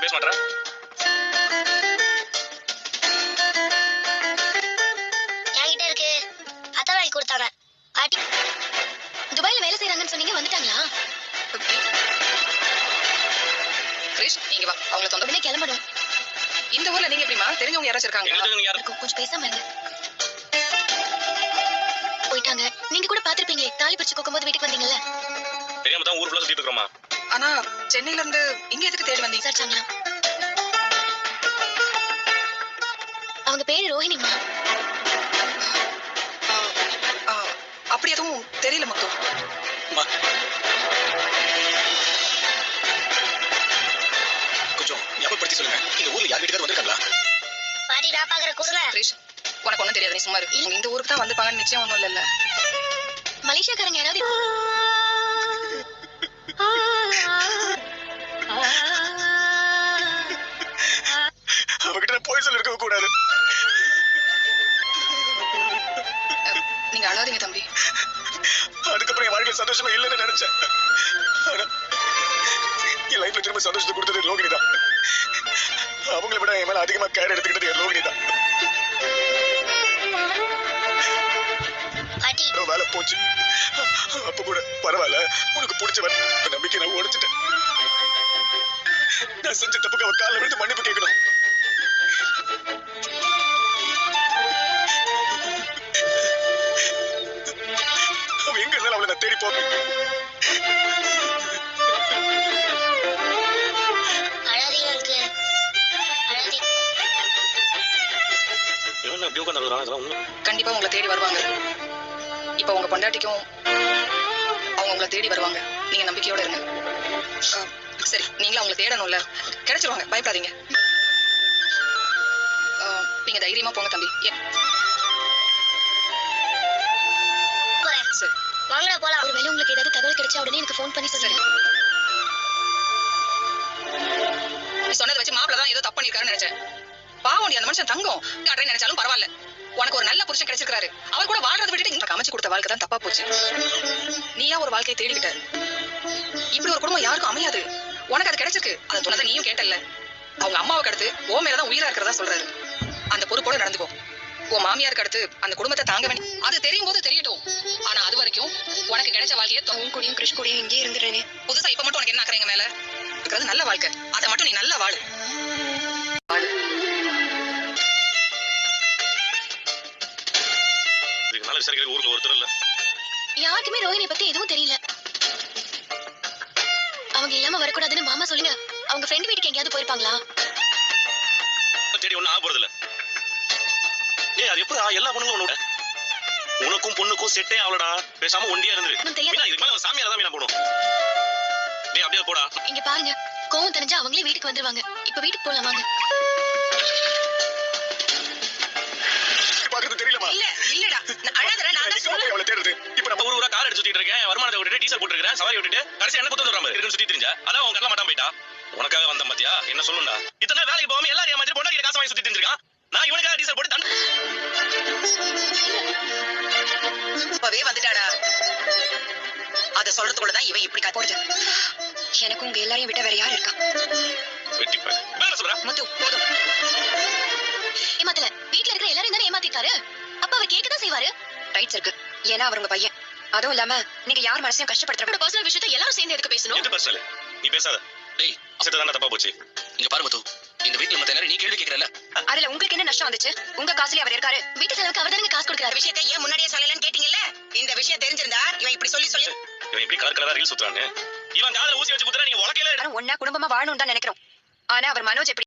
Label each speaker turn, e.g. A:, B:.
A: பேச மாட்டேன்.
B: என்கிட்ட இருக்கு. அத்தை வாங்கி கொடுத்தாங்க. பாட்டி துபாயில வேலை செய்யறாங்கன்னு சொன்னீங்க, வந்துட்டாங்களா?
C: கிரீஷ், நீங்க வா. அவங்கள தொந்த
B: உடனே கிளம்பணும்.
C: இந்த ஊர்ல நீங்க எப்படிமா தெரிஞ்சவங்க யாராச்சும் இருக்காங்க?
B: கொஞ்சம் பேசாம இருங்க. போயிட்டாங்க. நீங்க கூட பாத்திருப்பீங்களே, தாலி பிரிச்சு கோக்கும்போது வீட்டுக்கு வந்தீங்கல்ல.
A: தெரியாம தான் ஊர் ஃபுல்லா சுத்திட்டு இருக்கோமா.
C: ஆனா சென்னையில இருந்து இங்க எதுக்கு தேடி வந்தீங்க?
B: விசாரிச்சாங்களா? அவங்க பேரு ரோஹிணிமா.
C: அப்படி எதுவும் தெரியல முத்து.
A: கொஞ்சம் ஞாபகப்படுத்தி சொல்லுங்க, இந்த ஊர்ல யார் வீட்டுக்கு வந்திருக்காங்களா?
B: பாட்டி நான் பாக்குற கொடுங்க.
C: கிரீஷ், உனக்கு ஒண்ணும் தெரியாது, நீ சும்மா இரு. இவங்க இந்த ஊருக்கு தான் வந்திருப்பாங்கன்னு நிச்சயம் ஒண்ணும் இல்ல.
B: மலேசியாக்காரங்க யாராவது?
A: அவகிட்ட போய் சொல்லி இருக்க கூடாது.
C: நீங்க அழாதீங்க தம்பி.
A: அதுக்கப்புறம் என் வாழ்க்கையில் சந்தோஷமா இல்லைன்னு நினைச்சேன். ஆனா என் லைஃப்ல திரும்ப சந்தோஷத்தை கொடுத்தது ரோகிணி தான். அவங்களை விட என் மேல அதிகமா கேர் எடுத்துக்கிட்டது என் ரோகிணி தான்.
B: பாட்டி
A: வேலை போச்சு. அப்ப கூட பரவாயில்ல, உனக்கு பிடிச்சவன் நம்பிக்கை நான் உடைச்சிட்டேன். நான் செஞ்ச தப்புக்கு அவ காலில் விழுந்து மன்னிப்பு கேட்கணும். அவ எங்க இருந்தாலும் அவளை நான் தேடி போவேன்.
B: அழாதீங்க அங்கிள். அழாதீங்க.
A: இவன் அப்படியே உட்கார்ந்து அழுகுறான். இதெல்லாம் உண்மை.
C: கண்டிப்பா உங்களை தேடி வருவாங்க. இப்ப உங்க பொண்டாட்டிக்கும் அவங்க உங்களை தேடி வருவாங்க. நீங்க நம்பிக்கையோட இருங்க. சரி, நீங்களும் அவங்களை தேடணும்ல, கிடைச்சிருவாங்க, பயப்படாதீங்க. நீங்க தைரியமா போங்க தம்பி. சரி
B: வாங்கடா போலாம். ஒருவேளை உங்களுக்கு ஏதாவது தகவல் கிடைச்சா உடனே எனக்கு ஃபோன் பண்ணி சொல்லுங்க.
C: நீ சொன்னதை வச்சு மாப்பிள்ள தான் ஏதோ தப்பு பண்ணிருக்காருன்னு நினைச்சேன். பாவம், அந்த மனுஷன் தங்கம் காட்டுறேன்னு நினைச்சாலும் பரவாயில்ல. உனக்கு ஒரு நல்ல புருஷன் கிடைச்சிருக்காரு. அவர் கூட வாழ்றதை விட்டுட்டு இங்க அமைச்சு கொடுத்த வாழ்க்கை தான் தப்பா போச்சு. நீயா ஒரு வாழ்க்கையை தேடிக்கிட்ட. இப்படி ஒரு குடும்பம் யாருக்கும் அமையாது. உனக்கு அது கிடைச்சிருக்கு. அதை சொன்னதை நீயும் கேட்டல்ல. அவங்க அம்மாவுக்கு அடுத்து ஓ மேலதான் உயிரா இருக்கிறதா சொல்றாரு. அந்த பொறுப்போட நடந்துக்கோ. உன் மாமியாருக்கு அடுத்து அந்த குடும்பத்தை தாங்க வேண்டிய அது தெரியும் போது தெரியட்டும். ஆனா அது வரைக்கும் உனக்கு கிடைச்ச வாழ்க்கையை கூடியும் கிருஷ் கூடியும் இங்கே இருந்துறேனே. புதுசா இப்ப மட்டும் உனக்கு என்ன ஆக்குறீங்க மேல இருக்கிறது நல்ல வாழ்க்கை. அதை மட்டும் நீ நல்லா வாழு.
A: ஊர்ல ஒருத்தர் இல்ல.
B: யாருக்குமே ரோஹிணி பத்தி எதுவும் தெரியல. அவங்க இல்லாம வரக்கூடாதுன்னு மாமா சொல்லுங்க. அவங்க ஃப்ரெண்ட் வீட்டுக்கு எங்கேயாவது போயிருப்பாங்களா?
A: தேடி ஒண்ணும் ஆக போறது இல்ல. ஏய், அது எப்படி எல்லா பொண்ணுங்களும் உன்னோட உனக்கும் பொண்ணுக்கும் செட்டே அவளடா. பேசாம ஒண்டியா இருந்துரு. இதுக்கு மேல சாமியார தான் மீனா போடும். டேய் அப்படியே போடா.
B: இங்க பாருங்க, கோவம் தெரிஞ்சா அவங்களே வீட்டுக்கு வந்துருவாங்க. இப்ப வீட்டுக்கு போலாம் வாங்க.
A: பாக்குறது தெரியலமா?
C: இல்ல இல்லடா, நான் அழாதடா. நான் தான் சொல்றேன்.
A: அவளை தேடுது. இப்போ நம்ம ஊரா கார் எடுத்து சுத்திட்டு இருக்கேன். வருமானத்தை விட்டுட்டு டீசல் போட்டு இருக்கேன். சவாரி விட்டுட்டு கடைசி என்ன குத்து வந்துறாம இருக்குன்னு சுத்தி தெரிஞ்சா. அதான் அவங்க கல்ல மாட்டாம போயிட்டா. உனக்காக வந்த பாத்தியா? என்ன சொல்லுடா. இத்தனை வேலைக்கு போகாம எல்லாரும் மாதிரி பொண்டாட்டி காசு வாங்கி சுத்தி தெரிஞ்சிருக்கான். நான் இவனுக்காக டீசல் போட்டு தண்ணி
C: இப்பவே வந்துட்டாடா. அத சொல்றதுக்குள்ள தான் இவன் இப்படி போறது. எனக்கு உங்க எல்லாரையும் விட்ட வேற யார் இருக்கா?
A: வெட்டிப்பேன். வேற சொல்றா.
C: முத்து போதும்.
B: ஏமாத்தல. வீட்ல இருக்கிற எல்லாரும் தானே ஏமாத்திட்டாரு. அப்ப அவர் கேட்க தான் செய்வாரு.
C: ரைட்ஸ் இருக்கு. ஏன்னா அவர் உங்க பையன். அதுவும் இல்லாம நீங்க யார் மனசையும் கஷ்டப்படுத்துற
B: பர்சனல் விஷயத்தை எல்லாரும் சேர்ந்து எதுக்கு பேசணும்?
A: எது பர்சனல்? நீ பேசாத. டேய், அசட்ட தான தப்பா போச்சு. இங்க பாரு முத்து, இந்த வீட்ல மத்த எல்லாரும் நீ கேள்வி கேக்குறல.
C: அதுல உங்களுக்கு என்ன நஷ்டம் வந்துச்சு? உங்க காசுல அவர் இருக்காரு.
B: வீட்டு செலவுக்கு அவர் தானே காசு கொடுக்கறாரு.
C: விஷயத்தை ஏன் முன்னாடியே சொல்லலன்னு கேட்டீங்கல்ல? இந்த விஷயம் தெரிஞ்சிருந்தா இவன் இப்படி சொல்லி
A: இவன் இப்படி கலர் கலரா ரீல் சுத்துறானே. இவன் காதுல ஊசி வச்சு குத்துறா. நீங்க உலக்கையில
C: ஒண்ணா குடும்பமா வாழணும்னு தான் நினைக்கிறோம். ஆனா அவர் மனோஜ் எப்படி